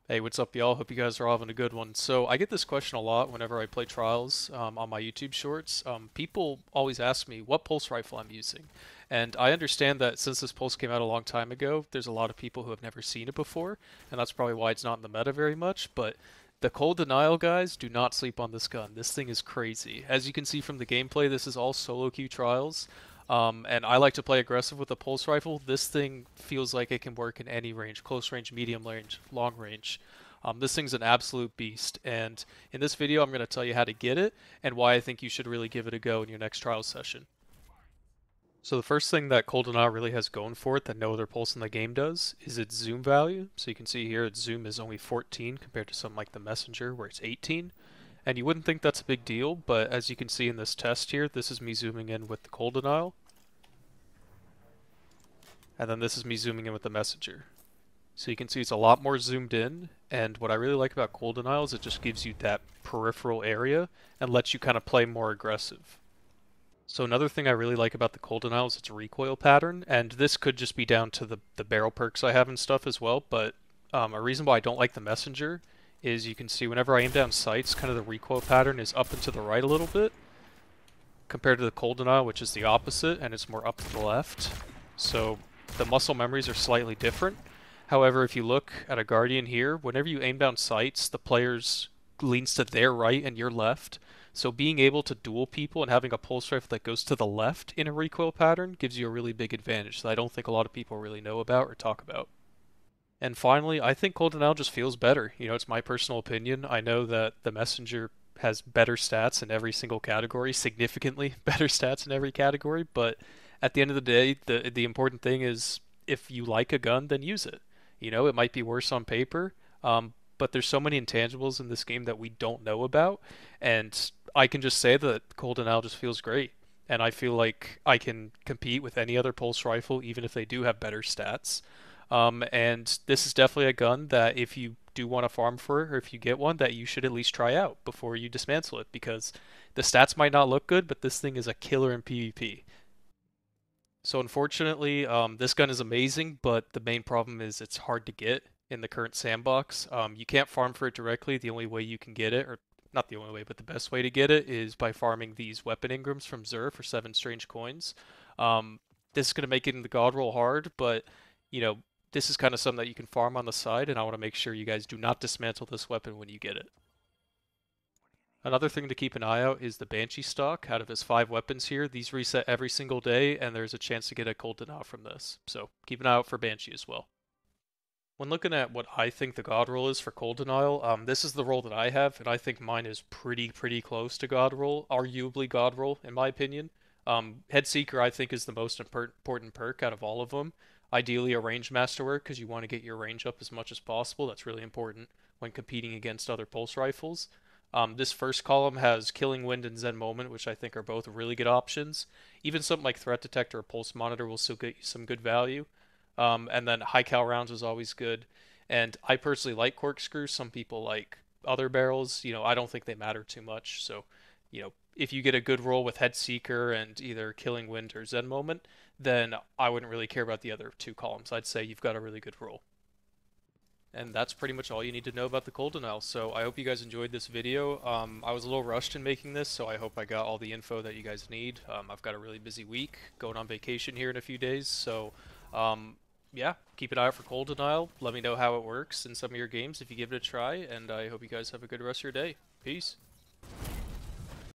Hey, what's up, y'all? Hope you guys are all having a good one. So, I get this question a lot whenever I play Trials on my YouTube shorts. People always ask me what pulse rifle I'm using. And I understand that since this pulse came out a long time ago, there's a lot of people who have never seen it before, and that's probably why it's not in the meta very much. But the Cold Denial guys, do not sleep on this gun. This thing is crazy. As you can see from the gameplay, this is all solo queue Trials. And I like to play aggressive with the pulse rifle. This thing feels like it can work in any range, close range, medium range, long range. This thing's an absolute beast, and in this video I'm going to tell you how to get it and why I think you should really give it a go in your next trial session. So the first thing that Cold Denial really has going for it that no other pulse in the game does is its zoom value. So you can see here its zoom is only 14 compared to something like the Messenger where it's 18. And you wouldn't think that's a big deal, but as you can see in this test here, this is me zooming in with the Cold Denial, and then this is me zooming in with the Messenger. So you can see it's a lot more zoomed in, and what I really like about Cold Denial is it just gives you that peripheral area and lets you kind of play more aggressive. So another thing I really like about the Cold Denial is its recoil pattern, and this could just be down to the barrel perks I have and stuff as well, but a reason why I don't like the Messenger is you can see whenever I aim down sights, kind of the recoil pattern is up and to the right a little bit, compared to the Cold Denial, which is the opposite, and it's more up to the left. So the muscle memories are slightly different. However, if you look at a Guardian here, whenever you aim down sights, the players leans to their right and your left. So being able to duel people and having a pulse rifle that goes to the left in a recoil pattern gives you a really big advantage that I don't think a lot of people really know about or talk about. And finally, I think Cold Denial just feels better. You know, it's my personal opinion. I know that the Messenger has better stats in every single category, significantly better stats in every category, but at the end of the day, the important thing is if you like a gun, then use it. You know, it might be worse on paper, but there's so many intangibles in this game that we don't know about, and I can just say that Cold Denial just feels great. And I feel like I can compete with any other pulse rifle, even if they do have better stats. And this is definitely a gun that if you do want to farm for it, or if you get one, that you should at least try out before you dismantle it, because the stats might not look good, but this thing is a killer in PvP. So unfortunately, this gun is amazing, but the main problem is it's hard to get in the current sandbox. You can't farm for it directly. The only way you can get it, or not the only way, but the best way to get it is by farming these weapon engrams from Xur for 7 strange coins. Um, this is going to make it in the god roll hard, but you know, this is kind of something that you can farm on the side, and I want to make sure you guys do not dismantle this weapon when you get it. Another thing to keep an eye out is the Banshee stock. Out of his 5 weapons here, these reset every single day, and there's a chance to get a Cold Denial from this. So keep an eye out for Banshee as well. When looking at what I think the God roll is for Cold Denial, this is the roll that I have, and I think mine is pretty close to God roll, arguably God roll in my opinion. Head Seeker I think is the most important perk out of all of them. Ideally a range masterwork because you want to get your range up as much as possible. That's really important when competing against other pulse rifles. This first column has Killing Wind and Zen Moment, which I think are both really good options. Even something like Threat Detector or Pulse Monitor will still get you some good value. And then high cal rounds is always good. And I personally like corkscrews. Some people like other barrels. You know, I don't think they matter too much. So, you know, if you get a good roll with Head Seeker and either Killing Wind or Zen Moment, then I wouldn't really care about the other 2 columns. I'd say you've got a really good roll. And that's pretty much all you need to know about the Cold Denial. So I hope you guys enjoyed this video. I was a little rushed in making this, so I hope I got all the info that you guys need. I've got a really busy week, going on vacation here in a few days, so um, yeah, keep an eye out for Cold Denial. Let me know how it works in some of your games if you give it a try, and I hope you guys have a good rest of your day. Peace.